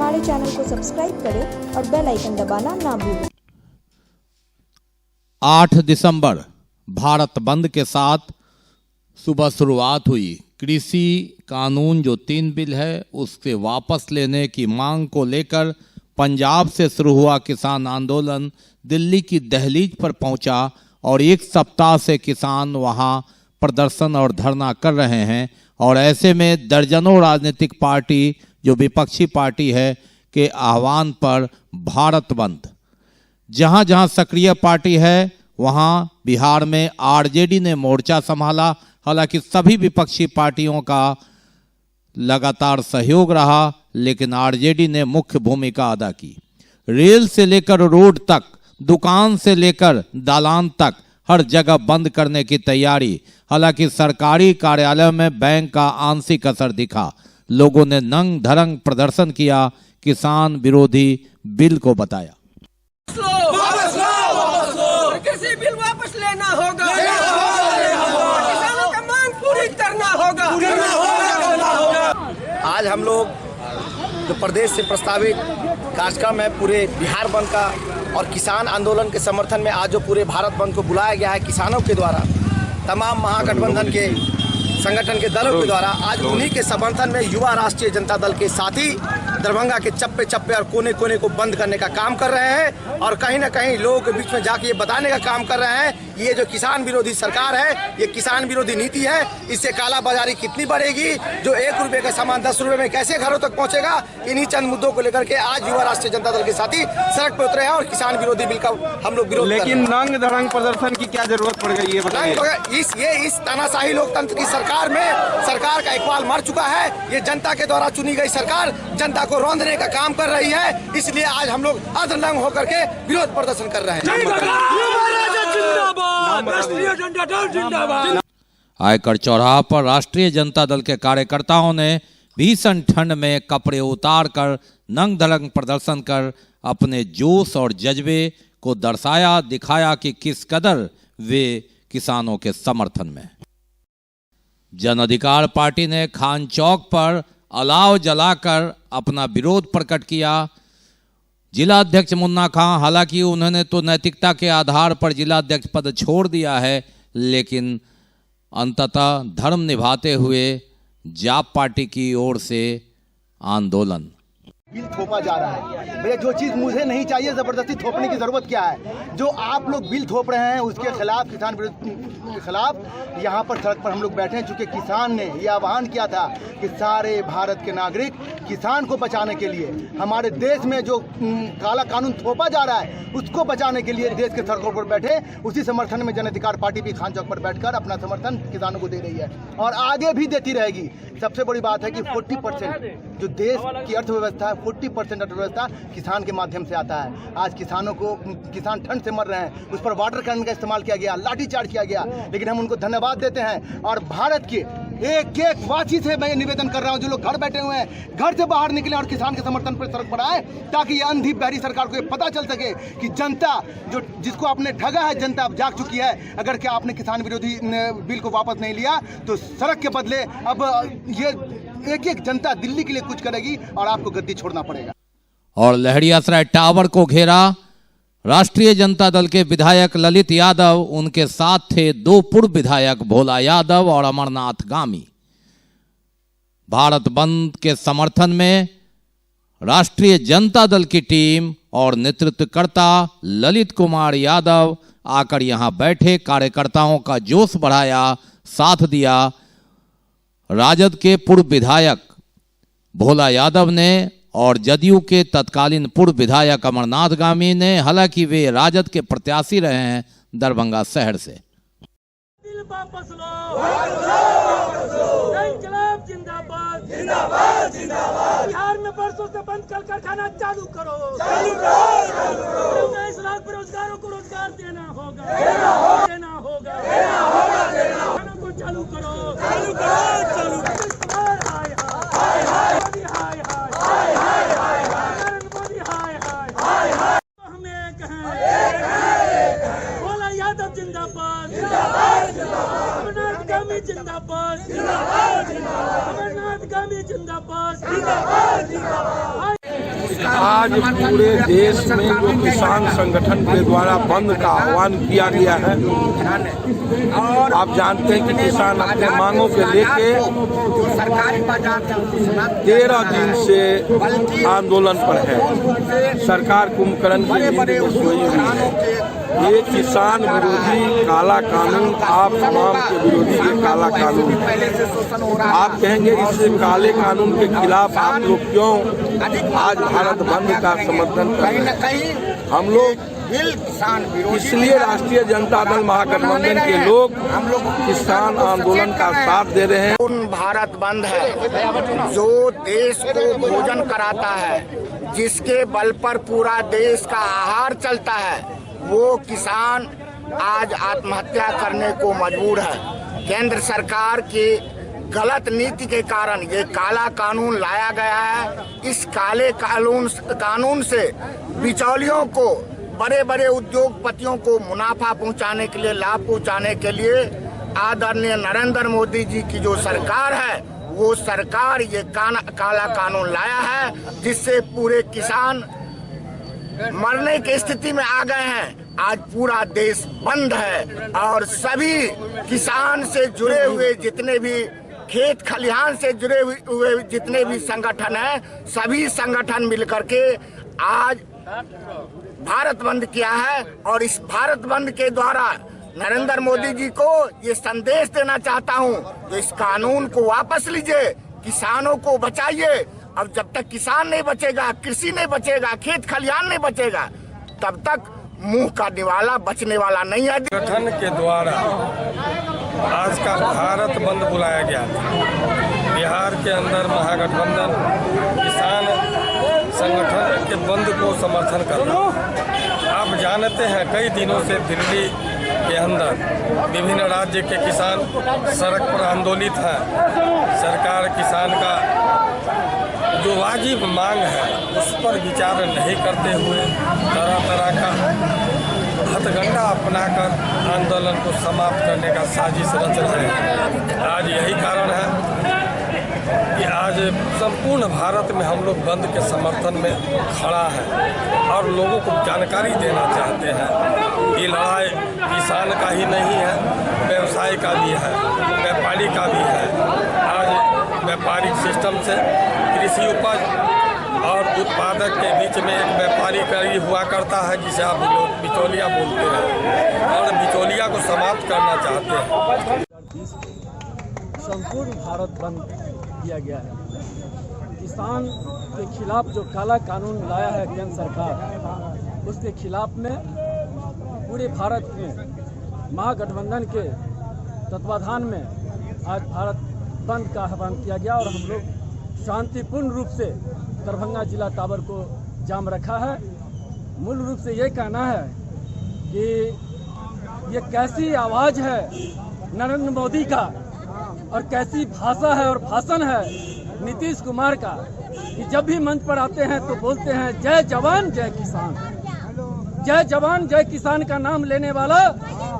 हमारे चैनल को सब्सक्राइब करें और बेल आइकन दबाना ना भूलें। 8 दिसंबर भारत बंद के साथ सुबह शुरुआत हुई। कृषि कानून जो 3 बिल है उसके वापस लेने की मांग को लेकर पंजाब से शुरू हुआ किसान आंदोलन दिल्ली की दहलीज पर पहुंचा और 1 सप्ताह से किसान वहां प्रदर्शन और धरना कर रहे हैं। और ऐसे में दर्जनों राजनीतिक पार्टी जो विपक्षी पार्टी है के आह्वान पर भारत बंद, जहां जहां सक्रिय पार्टी है वहां बिहार में आरजेडी ने मोर्चा संभाला। हालांकि सभी विपक्षी पार्टियों का लगातार सहयोग रहा, लेकिन आरजेडी ने मुख्य भूमिका अदा की। रेल से लेकर रोड तक, दुकान से लेकर दालान तक हर जगह बंद करने की तैयारी। हालांकि सरकारी कार्यालय में बैंक का आंशिक असर दिखा। लोगों ने नंग धरंग प्रदर्शन किया, किसान विरोधी बिल को बताया। कृषि बिल वापस लेना होगा, किसानों का मांग पूरी करना होगा। आज हम लोग जो प्रदेश से प्रस्तावित कार्यक्रम है पूरे बिहार बंद का और किसान आंदोलन के समर्थन में आज जो पूरे भारत बंद को बुलाया गया है किसानों के द्वारा, तमाम महागठबंधन के संगठन के दलों के द्वारा, आज उन्हीं के समर्थन में युवा राष्ट्रीय जनता दल के साथी दरभंगा के चप्पे चप्पे और कोने कोने को बंद करने का काम कर रहे हैं और कहीं ना कहीं लोगों के बीच में जाके ये बताने का काम कर रहे हैं ये जो किसान विरोधी सरकार है, ये किसान विरोधी नीति है, इससे काला बाजारी कितनी बढ़ेगी, जो 1 रुपए का सामान 10 रुपए में कैसे घरों तक पहुंचेगा। इन्हीं चंद मुद्दों को लेकर के आज युवा राष्ट्रीय जनता दल के साथी सड़क पर उतरे हैं और किसान विरोधी बिल का हम लोग विरोध। लेकिन नंग धरंग प्रदर्शन की क्या जरूरत पड़ गई है? इस तानाशाही लोकतंत्र की सरकार में सरकार का इकबाल मर चुका है। ये जनता के द्वारा चुनी गई सरकार जनता को रौंदने का काम कर रही है, इसलिए आज हम लोग अधनंग होकर के विरोध प्रदर्शन कर रहे हैं। आयकर चौराहा पर राष्ट्रीय जनता दल के कार्यकर्ताओं ने भीषण ठंड में कपड़े उतार कर नंग धरंग प्रदर्शन कर अपने जोश और जज्बे को दर्शाया, दिखाया कि किस कदर वे किसानों के समर्थन में। जन अधिकार पार्टी ने खान चौक पर अलाव जलाकर अपना विरोध प्रकट किया। जिला अध्यक्ष मुन्ना खां, हालांकि उन्होंने तो नैतिकता के आधार पर जिला अध्यक्ष पद छोड़ दिया है, लेकिन अंततः धर्म निभाते हुए जाप पार्टी की ओर से आंदोलन। बिल थोपा जा रहा है भैया, जो चीज़ मुझे नहीं चाहिए जबरदस्ती थोपने की जरूरत क्या है? जो आप लोग बिल थोप रहे हैं उसके खिलाफ, किसान के खिलाफ यहाँ पर सड़क पर हम लोग बैठे हैं, चूंकि किसान ने यह आह्वान किया था कि सारे भारत के नागरिक किसान को बचाने के लिए, हमारे देश में जो काला कानून थोपा जा रहा है उसको बचाने के लिए देश के सड़कों पर बैठे। उसी समर्थन में जन अधिकार पार्टी भी खान चौक पर बैठकर अपना समर्थन किसानों को दे रही है और आगे भी देती रहेगी। सबसे बड़ी बात है कि 40% जो देश की अर्थव्यवस्था है, 40% अर्थव्यवस्था किसान के माध्यम से आता है। आज किसानों को, किसान ठंड से मर रहे हैं, उस पर वाटर कैनन का इस्तेमाल किया गया, लाठीचार्ज किया गया, लेकिन हम उनको धन्यवाद देते हैं। और भारत के एक एक वासी से मैं निवेदन कर रहा हूं, जो लोग घर बैठे हुए हैं घर से बाहर निकले और किसान के समर्थन पर सड़क पर आए, ताकि ये अंधी बहरी सरकार को ये पता चल सके कि जनता जो जिसको आपने ठगा है, जनता अब जाग चुकी है। अगर क्या आपने किसान विरोधी बिल को वापस नहीं लिया तो सड़क के बदले अब ये एक एक जनता दिल्ली के लिए कुछ करेगी और आपको गद्दी छोड़ना पड़ेगा। और लहरियासराय टावर को घेरा। राष्ट्रीय जनता दल के विधायक ललित यादव, उनके साथ थे 2 पूर्व विधायक भोला यादव और अमरनाथ गामी। भारत बंद के समर्थन में राष्ट्रीय जनता दल की टीम और नेतृत्वकर्ता ललित कुमार यादव आकर यहां बैठे, कार्यकर्ताओं का जोश बढ़ाया, साथ दिया। राजद के पूर्व विधायक भोला यादव ने और जदयू के तत्कालीन पूर्व विधायक अमरनाथ गामी ने, हालांकि वे राजद के प्रत्याशी रहे हैं दरभंगा शहर से। वापस लो, इंकलाब जिंदाबाद, जिंदाबाद, जिंदाबाद। बिहार में बरसों से बंद कल कारखाना चालू करो, चालू करो। 19 लाख बेरोजगारों को रोजगार देना होगा, देना होगा, देना होगा, देना होगा, देना होगा। को चालू करो, चालू करो, चालू करो। हाय हाय हाय हाय हाय हाय हाय हाय मोदी हाय हाय हाय हाय। हम एक हैं, भोला यादव जिंदाबाद, जिंदाबाद, जिंदाबाद। अमरनाथ गामी जिंदाबाद, जिंदाबाद, जिंदाबाद। अमरनाथ गामी जिंदाबाद, जिंदाबाद, जिंदाबाद। आज पूरे देश में जो किसान संगठन के द्वारा बंद का आह्वान किया गया है, आप जानते हैं कि किसान अपने मांगों के लेके 13 दिन से आंदोलन पर है। सरकार कुंभकर्ण की नींद में सोई हुई है। ये किसान विरोधी काला कानून, आप तमाम के विरोधी ये काला कानून है। आप कहेंगे इस काले कानून के खिलाफ आप लोग क्यों आज भारत बंद का समर्थन कर रहे हैं? हम लोग इसलिए राष्ट्रीय जनता दल महागठबंधन के लोग किसान आंदोलन का साथ दे रहे हैं। भारत बंद है जो देश को भोजन कराता है, जिसके बल पर पूरा देश का आहार चलता है, वो किसान आज आत्महत्या करने को मजबूर है। केंद्र सरकार की गलत नीति के कारण ये काला कानून लाया गया है। इस काले कानून से बिचौलियों को, बड़े बड़े उद्योगपतियों को मुनाफा पहुंचाने के लिए, लाभ पहुंचाने के लिए आदरणीय नरेंद्र मोदी जी की जो सरकार है, वो सरकार ये काला कानून लाया है, जिससे पूरे किसान मरने की स्थिति में आ गए हैं। आज पूरा देश बंद है और सभी किसान से जुड़े हुए जितने भी खेत खलिहान से जुड़े हुए जितने भी संगठन हैं, सभी संगठन मिलकर के आज भारत बंद किया है। और इस भारत बंद के द्वारा नरेंद्र मोदी जी को ये संदेश देना चाहता हूँ कि इस कानून को वापस लीजिए, किसानों को बचाइए। अब जब तक किसान नहीं बचेगा, कृषि नहीं बचेगा, खेत खलिहान नहीं बचेगा, तब तक मुंह का निवाला बचने वाला नहीं है। संगठन के द्वारा आज का भारत बंद बुलाया गया था। बिहार के अंदर महागठबंधन किसान संगठन के बंद को समर्थन कर रहा है। आप जानते हैं कई दिनों से दिल्ली के अंदर विभिन्न राज्य के किसान सड़क पर आंदोलित हैं। सरकार किसान का जो वाजिब मांग है उस पर विचार नहीं करते हुए तरह तरह का हथकंडा अपनाकर आंदोलन को समाप्त करने का साजिश रच रहे हैं। आज यही कारण है कि आज संपूर्ण भारत में हम लोग बंद के समर्थन में खड़ा है और लोगों को जानकारी देना चाहते हैं। ये लड़ाई किसान का ही नहीं है, व्यवसाय का भी है, व्यापारी का भी है। आज व्यापारिक सिस्टम से कृषि उपज और उत्पादक के बीच में एक व्यापारी कड़ी हुआ करता है, जिसे आप लोग बिचौलिया बोलते हैं, और बिचौलिया को समाप्त करना चाहते हैं। संपूर्ण भारत बंद किया गया है। किसान के खिलाफ जो काला कानून लाया है केंद्र सरकार, उसके खिलाफ में पूरे भारत में महागठबंधन के तत्वाधान में आज भारत बंद का आह्वान किया गया और हम लोग शांतिपूर्ण रूप से दरभंगा जिला टावर को जाम रखा है। मूल रूप से ये कहना है कि ये कैसी आवाज़ है नरेंद्र मोदी का और कैसी भाषा है और भाषण है नीतीश कुमार का कि जब भी मंच पर आते हैं तो बोलते हैं जय जवान जय किसान। जय जवान जय किसान का नाम लेने वाला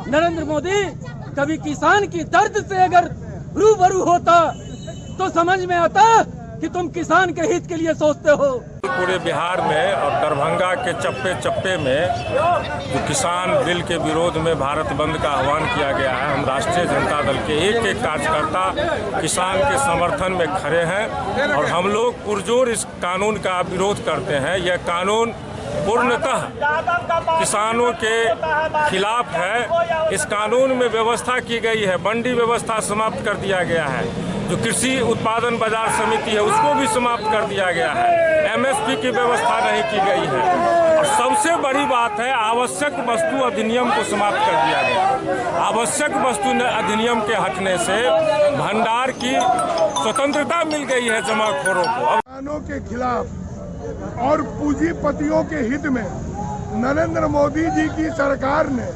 नरेंद्र मोदी कभी किसान की दर्द से अगर रूबरू होता तो समझ में आता कि तुम किसान के हित के लिए सोचते हो। पूरे बिहार में और दरभंगा के चप्पे चप्पे में जो किसान बिल के विरोध में भारत बंद का आह्वान किया गया है, हम राष्ट्रीय जनता दल के एक एक कार्यकर्ता किसान के समर्थन में खड़े हैं और हम लोग पुरजोर इस कानून का विरोध करते हैं। यह कानून पूर्णतः किसानों के खिलाफ है। इस कानून में व्यवस्था की गई है, मंडी व्यवस्था समाप्त कर दिया गया है, जो कृषि उत्पादन बाजार समिति है उसको भी समाप्त कर दिया गया है, MSP की व्यवस्था नहीं की गई है और सबसे बड़ी बात है आवश्यक वस्तु अधिनियम को समाप्त कर दिया गया। आवश्यक वस्तु अधिनियम के हटने से भंडार की स्वतंत्रता मिल गई है जमाखोरों को। किसानों के खिलाफ और पूंजीपतियों के हित में नरेंद्र मोदी जी की सरकार ने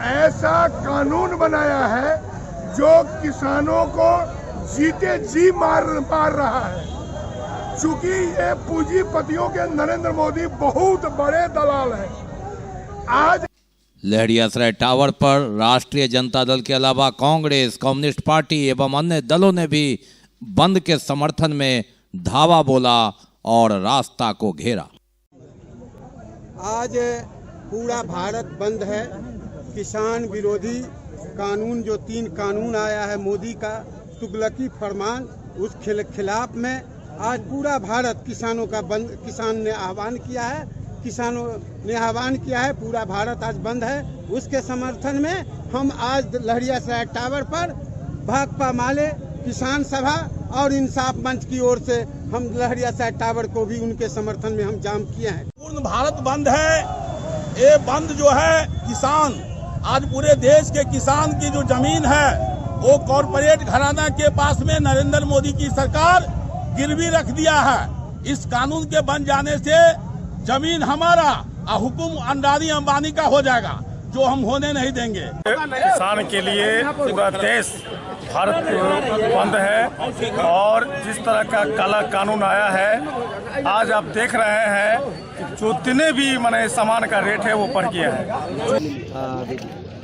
ऐसा कानून बनाया है जो किसानों को जीते जी मार रहा है। चूंकि ये पूंजीपतियों के नरेंद्र मोदी बहुत बड़े दलाल हैं। आज लहरियासराय टावर पर राष्ट्रीय जनता दल के अलावा कांग्रेस, कम्युनिस्ट पार्टी एवं अन्य दलों ने भी बंद के समर्थन में धावा बोला और रास्ता को घेरा। आज पूरा भारत बंद है। किसान विरोधी कानून जो 3 कानून आया है मोदी का तुगलकी फरमान, उस खिलाफ में आज पूरा भारत किसानों का बंद, किसान ने आह्वान किया है, किसानों ने आह्वान किया है, पूरा भारत आज बंद है। उसके समर्थन में हम आज लहरियासराय टावर पर भाकपा माले, किसान सभा और इंसाफ मंच की ओर से हम लहरियासराय टावर को भी उनके समर्थन में हम जाम किए हैं। पूर्ण भारत बंद है। ये बंद जो है किसान, आज पूरे देश के किसान की जो जमीन है वो कॉरपोरेट घराना के पास में नरेंद्र मोदी की सरकार गिरवी रख दिया है। इस कानून के बन जाने से जमीन हमारा और हुकुम अंडानी अंबानी का हो जाएगा, जो हम होने नहीं देंगे। किसान के लिए पूरा देश भारत बंद है और जिस तरह का काला कानून आया है, आज आप देख रहे हैं कि जो जितने भी माने सामान का रेट है वो बढ़ गया है।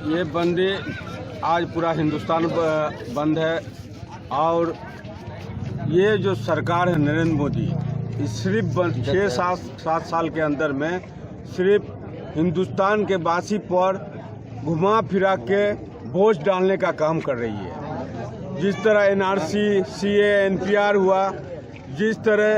ये बंदी आज पूरा हिंदुस्तान बंद है और ये जो सरकार है नरेंद्र मोदी, सिर्फ 6-7 साल के अंदर में सिर्फ हिंदुस्तान के वासी पर घुमा फिरा के बोझ डालने का काम कर रही है। जिस तरह NRC, CA, NPR हुआ, जिस तरह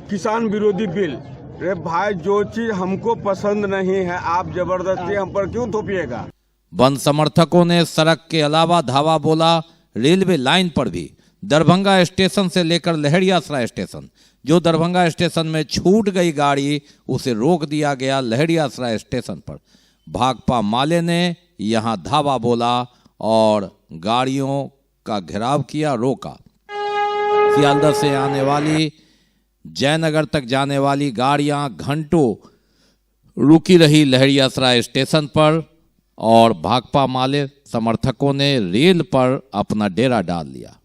किसान विरोधी बिल, रे भाई जो चीज हमको पसंद नहीं है आप जबरदस्ती हम पर क्यों थोपिएगा। बंद समर्थकों ने सड़क के अलावा धावा बोला। रेलवे लाइन पर भी दरभंगा स्टेशन से लेकर लहरियासराय स्टेशन, जो दरभंगा स्टेशन में छूट गई गाड़ी उसे रोक दिया गया लहरियासराय स्टेशन पर। भाकपा माले ने यहां धावा बोला और गाड़ियों का घेराव किया, रोका। सियालदह से आने वाली, जयनगर तक जाने वाली गाड़ियां घंटों रुकी रही लहरियासराय स्टेशन पर और भाकपा माले समर्थकों ने रेल पर अपना डेरा डाल लिया।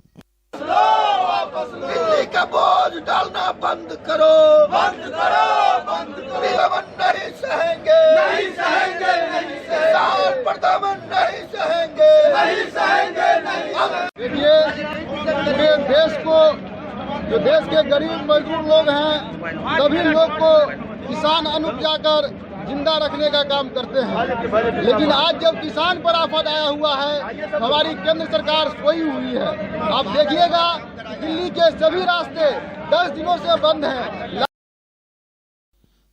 बिजली का बोझ डालना बंद करो, बंद करो, बंद करो। विलंबन नहीं सहेंगे, नहीं सहेंगे, नहीं सहेंगे। प्रदमन नहीं सहेंगे, नहीं सहेंगे, नहीं। देखिए पूरे देश को, जो देश के गरीब मजदूर लोग हैं, सभी लोग को किसान अनुज्ञा कर जिंदा रखने का काम करते हैं। लेकिन आज जब किसान पर आफत आया हुआ है, हमारी केंद्र सरकार सोई हुई है। आप देखिएगा दिल्ली के सभी रास्ते 10 दिनों से बंद हैं।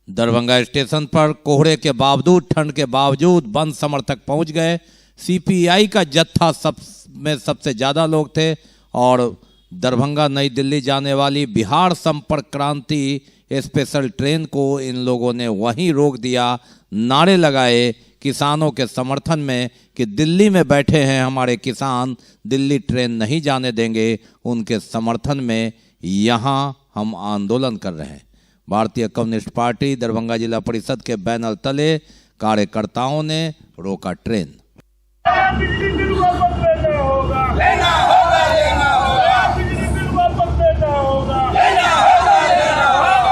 दरभंगा स्टेशन पर कोहरे के बावजूद, ठंड के बावजूद बंद समर्थक पहुंच गए। CPI का जत्था सबसे ज्यादा लोग थे और दरभंगा नई दिल्ली जाने वाली बिहार संपर्क क्रांति स्पेशल ट्रेन को इन लोगों ने वहीं रोक दिया। नारे लगाए किसानों के समर्थन में कि दिल्ली में बैठे हैं हमारे किसान, दिल्ली ट्रेन नहीं जाने देंगे। उनके समर्थन में यहाँ हम आंदोलन कर रहे हैं। भारतीय कम्युनिस्ट पार्टी दरभंगा जिला परिषद के बैनर तले कार्यकर्ताओं ने रोका ट्रेन। बिजली बिल वापस लेना होगा, लेना होगा, लेना होगा। बिजली बिल वापस लेना होगा, लेना होगा, लेना होगा।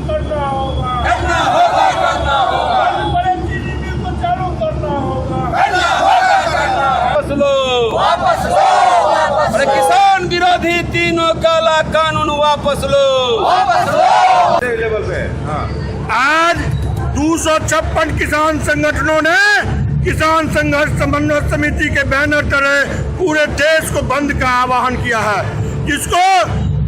करना होगा, करना होगा, करना होगा। बड़े बिजली बिल को चालू करना होगा, करना होगा, करना होगा। वापस लो, वापस लो, वापस लो। किसान विरोधी तीनों काला कानून वापस लो, वापस लो। लेवल पे आज 256 किसान संगठनों ने किसान संघर्ष समन्वय समिति के बैनर तले पूरे देश को बंद का आह्वान किया है, जिसको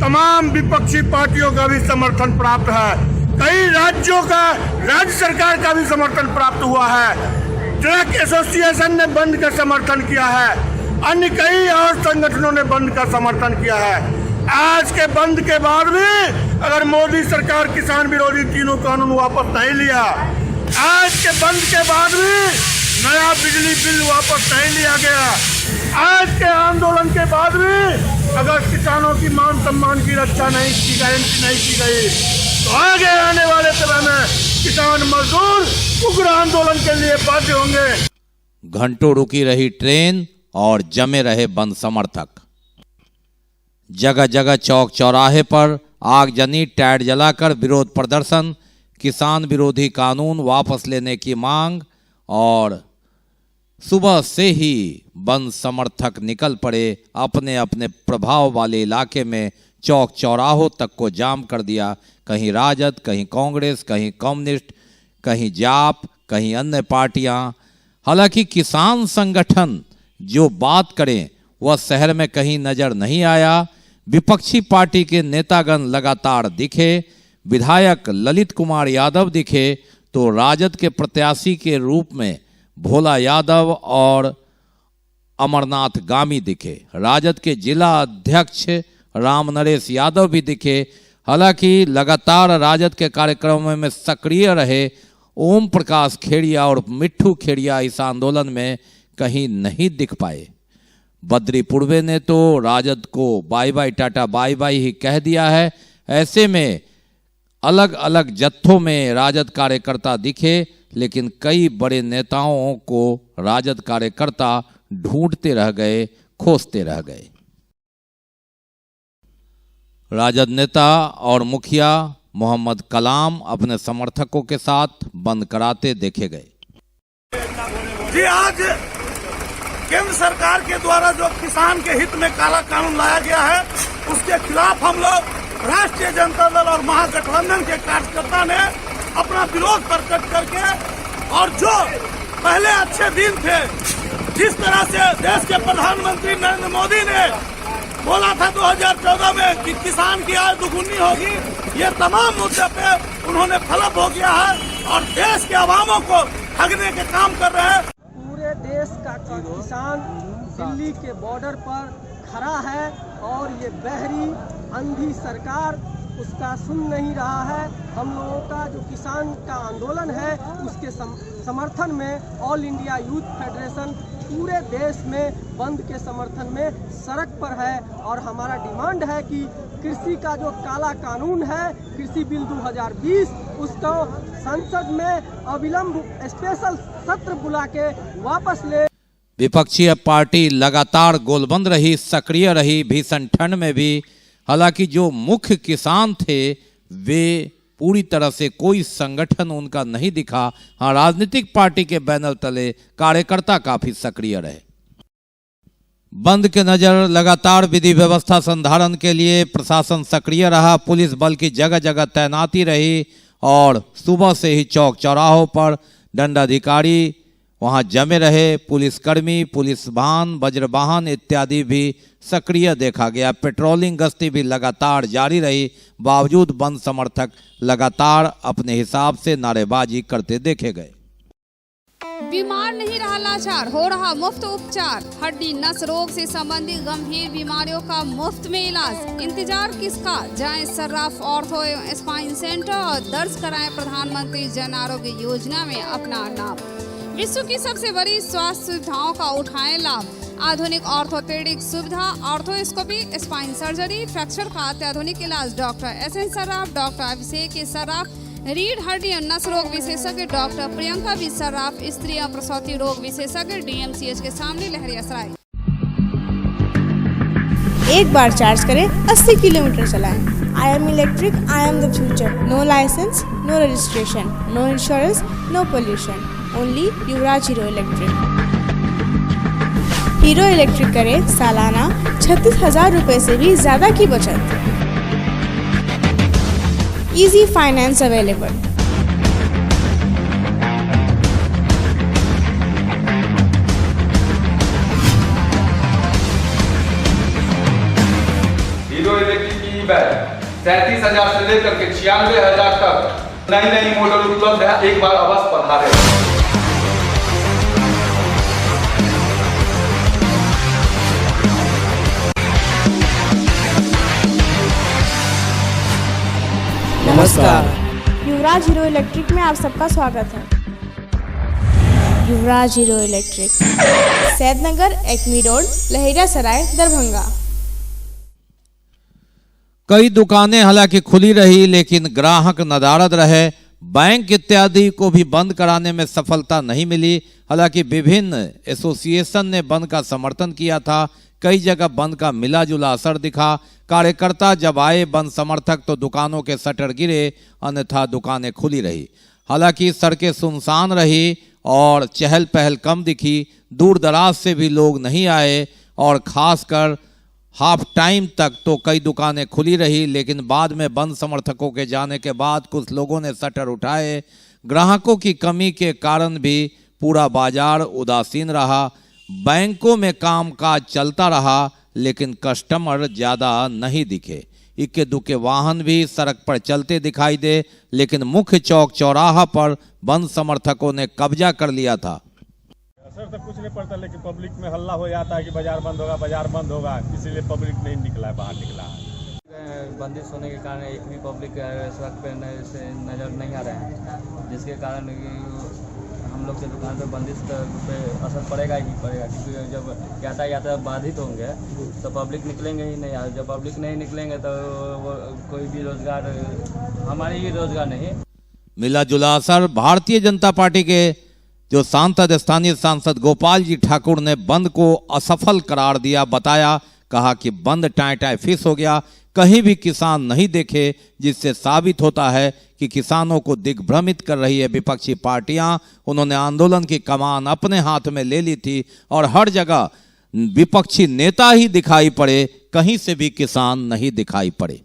तमाम विपक्षी पार्टियों का भी समर्थन प्राप्त है। कई राज्यों का, राज्य सरकार का भी समर्थन प्राप्त हुआ है। ट्रक एसोसिएशन ने बंद का समर्थन किया है, अन्य कई और संगठनों ने बंद का समर्थन किया है। आज के बंद के बाद भी अगर मोदी सरकार किसान विरोधी तीनों कानून वापस नहीं लिया, आज के बंद के बाद भी नया बिजली बिल वापस नहीं लिया गया, आज के आंदोलन के बाद भी अगर किसानों की मान सम्मान की रक्षा नहीं की गई, तो आगे आने वाले समय में किसान मजदूर उग्र आंदोलन के लिए बाध्य होंगे। घंटों रुकी रही ट्रेन और जमे रहे बंद समर्थक। जगह जगह चौक चौराहे पर आगजनी, टायर जलाकर विरोध प्रदर्शन, किसान विरोधी कानून वापस लेने की मांग। और सुबह से ही बंद समर्थक निकल पड़े अपने अपने प्रभाव वाले इलाके में चौक चौराहों तक को जाम कर दिया। कहीं राजद, कहीं कांग्रेस, कहीं कम्युनिस्ट, कहीं जाप, कहीं अन्य पार्टियां। हालांकि किसान संगठन जो बात करें वह शहर में कहीं नजर नहीं आया। विपक्षी पार्टी के नेतागण लगातार दिखे। विधायक ललित कुमार यादव दिखे तो राजद के प्रत्याशी के रूप में भोला यादव और अमरनाथ गामी दिखे। राजद के जिला अध्यक्ष राम नरेश यादव भी दिखे। हालांकि लगातार राजद के कार्यक्रमों में सक्रिय रहे ओम प्रकाश खेड़िया और मिट्ठू खेड़िया इस आंदोलन में कहीं नहीं दिख पाए। बद्री पूर्वे ने तो राजद को bye bye tata bye bye ही कह दिया है। ऐसे में अलग अलग जत्थों में राजद कार्यकर्ता दिखे, लेकिन कई बड़े नेताओं को राजद कार्यकर्ता ढूंढते रह गए, खोजते रह गए। राजद नेता और मुखिया मोहम्मद कलाम अपने समर्थकों के साथ बंद कराते देखे गए। जी आज केंद्र सरकार के द्वारा जो किसान के हित में काला कानून लाया गया है उसके खिलाफ हम लोग राष्ट्रीय जनता दल और महागठबंधन के कार्यकर्ता ने अपना विरोध प्रकट करके, और जो पहले अच्छे दिन थे, जिस तरह से देश के प्रधानमंत्री नरेंद्र मोदी ने बोला था 2014 में कि किसान की आय दुगुनी होगी, ये तमाम मुद्दे पे उन्होंने फलप हो गया है और देश के अवामों को ठगने के काम कर रहे हैं। पूरे देश का किसान दिल्ली के बॉर्डर पर खड़ा है और ये बहरी अंधी सरकार उसका सुन नहीं रहा है। हम लोगों का जो किसान का आंदोलन है उसके समर्थन में ऑल इंडिया यूथ फेडरेशन पूरे देश में बंद के समर्थन में सड़क पर है और हमारा डिमांड है कि कृषि का जो काला कानून है, कृषि बिल 2020, उसको संसद में अविलंब स्पेशल सत्र बुला के वापस ले। विपक्षी पार्टी लगातार गोलबंद रही, सक्रिय रही भीषण ठंड में भी। हालांकि जो मुख्य किसान थे वे पूरी तरह से कोई संगठन उनका नहीं दिखा। हाँ, राजनीतिक पार्टी के बैनर तले कार्यकर्ता काफी सक्रिय रहे। बंद के नजर लगातार विधि व्यवस्था संधारण के लिए प्रशासन सक्रिय रहा। पुलिस बल की जगह जगह तैनाती रही और सुबह से ही चौक चौराहों पर दंडाधिकारी वहां जमे रहे। पुलिसकर्मी, पुलिस वाहन, वज्रवाहन इत्यादि भी सक्रिय देखा गया। पेट्रोलिंग गश्ती भी लगातार जारी रही। बावजूद बंद समर्थक लगातार अपने हिसाब से नारेबाजी करते देखे गए। बीमार नहीं रहा लाचार, हो रहा मुफ्त उपचार। हड्डी नस रोग से संबंधित गंभीर बीमारियों का मुफ्त में इलाज। इंतजार किसका, जाएं सर्राफ ऑर्थो एवं स्पाइन सेंटर और दर्ज कराएं प्रधानमंत्री जन आरोग्य योजना में अपना नाम। विश्व की सबसे बड़ी स्वास्थ्य सुविधाओं का उठाएं लाभ। आधुनिक ऑर्थोपेडिक सुविधा, ऑर्थोस्कोपी, स्पाइन सर्जरी, फ्रैक्चर का अत्याधुनिक इलाज। Doctor S N Sarraf, doctor Abhishek Sarraf, रीढ़ हड्डी और नस रोग विशेषज्ञ डॉक्टर प्रियंका बी सर्राफ, स्त्री और प्रसूति रोग विशेषज्ञ डीएमसीएच के सामने लहरियासराय। एक बार चार्ज करें 80 किलोमीटर चलाएं। I am electric, I am the future. No license, no registration, no insurance, no pollution. Only Yuvraj Hero Electric. Hero Electric करें सालाना 36,000 रुपए से भी ज्यादा की बचत। Easy finance available. Hero Electric की बैग 37,000 से लेकर के 96,000 तक नई नई मॉडल उपलब्ध है। एक बार अवश्य पधारें। नमस्कार, युवराज हीरो इलेक्ट्रिक में आप सबका स्वागत है। Yuvraj Hero Electric, Saidnagar, Acme road, Laheriasarai, Darbhanga. कई दुकानें हालांकि खुली रही लेकिन ग्राहक नदारद रहे। बैंक इत्यादि को भी बंद कराने में सफलता नहीं मिली। हालांकि विभिन्न एसोसिएशन ने बंद का समर्थन किया था। कई जगह बंद का मिला जुला असर दिखा। कार्यकर्ता जब आए बंद समर्थक तो दुकानों के शटर गिरे, अन्यथा दुकानें खुली रही। हालांकि सड़कें सुनसान रही और चहल पहल कम दिखी। दूर दराज से भी लोग नहीं आए और खासकर हाफ टाइम तक तो कई दुकानें खुली रही, लेकिन बाद में बंद समर्थकों के जाने के बाद कुछ लोगों ने शटर उठाए। ग्राहकों की कमी के कारण भी पूरा बाजार उदासीन रहा। बैंकों में कामकाज चलता रहा, लेकिन कस्टमर ज़्यादा नहीं दिखे। इक्के दुक्के वाहन भी सड़क पर चलते दिखाई दे, लेकिन मुख्य चौक चौराहा पर बंद समर्थकों ने कब्जा कर लिया था। असर तो कुछ नहीं पड़ता, लेकिन पब्लिक में हल्ला हो जाता है कि बाजार बंद होगा, इसीलिए पब्लिक नहीं निकला, बाहर निकला है। बंदिश होने के कारण एक भी पब्लिक सड़क पर नज़र नहीं आ रहे हैं, जिसके कारण हम लोग के दुकान पर बंदिश पे असर पड़ेगा ही पड़ेगा, क्योंकि जब यातायात बाधित होंगे तो पब्लिक निकलेंगे ही नहीं। जब पब्लिक नहीं निकलेंगे तो कोई भी रोजगार, हमारे ही रोजगार नहीं। मिला जुला असर। भारतीय जनता पार्टी के जो सांसद, स्थानीय सांसद गोपाल जी ठाकुर ने बंद को असफल करार दिया। बताया, कहा कि बंद टाई फिस हो गया, कहीं भी किसान नहीं देखे, जिससे साबित होता है कि किसानों को दिग्भ्रमित कर रही है विपक्षी पार्टियां। उन्होंने आंदोलन की कमान अपने हाथ में ले ली थी और हर जगह विपक्षी नेता ही दिखाई पड़े, कहीं से भी किसान नहीं दिखाई पड़े।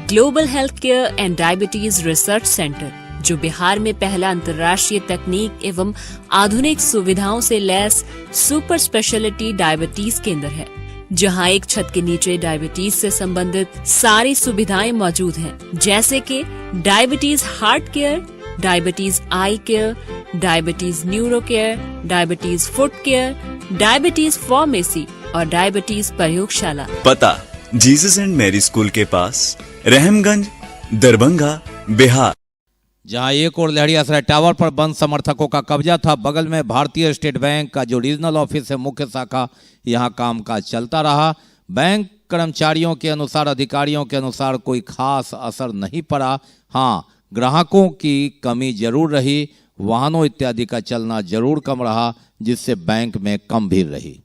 Global health care and diabetes research centre, जो बिहार में पहला अंतर्राष्ट्रीय तकनीक एवं आधुनिक सुविधाओं से लैस सुपर स्पेशलिटी डायबिटीज केंद्र है, जहां एक छत के नीचे डायबिटीज से संबंधित सारी सुविधाएं मौजूद हैं, जैसे कि diabetes heart care, diabetes eye care, diabetes neuro care, diabetes foot care, diabetes pharmacy और डायबिटीज प्रयोगशाला। पता जीसस एंड मैरी स्कूल के पास, रहमगंज, दरभंगा, बिहार। जहां एक और लहरियासराय टावर पर बंद समर्थकों का कब्जा था, बगल में भारतीय स्टेट बैंक का जो रीजनल ऑफिस है, मुख्य शाखा, यहां कामकाज चलता रहा। बैंक कर्मचारियों के अनुसार, अधिकारियों के अनुसार कोई खास असर नहीं पड़ा। हाँ, ग्राहकों की कमी जरूर रही, वाहनों इत्यादि का चलना जरूर कम रहा, जिससे बैंक में कम भीड़ रही।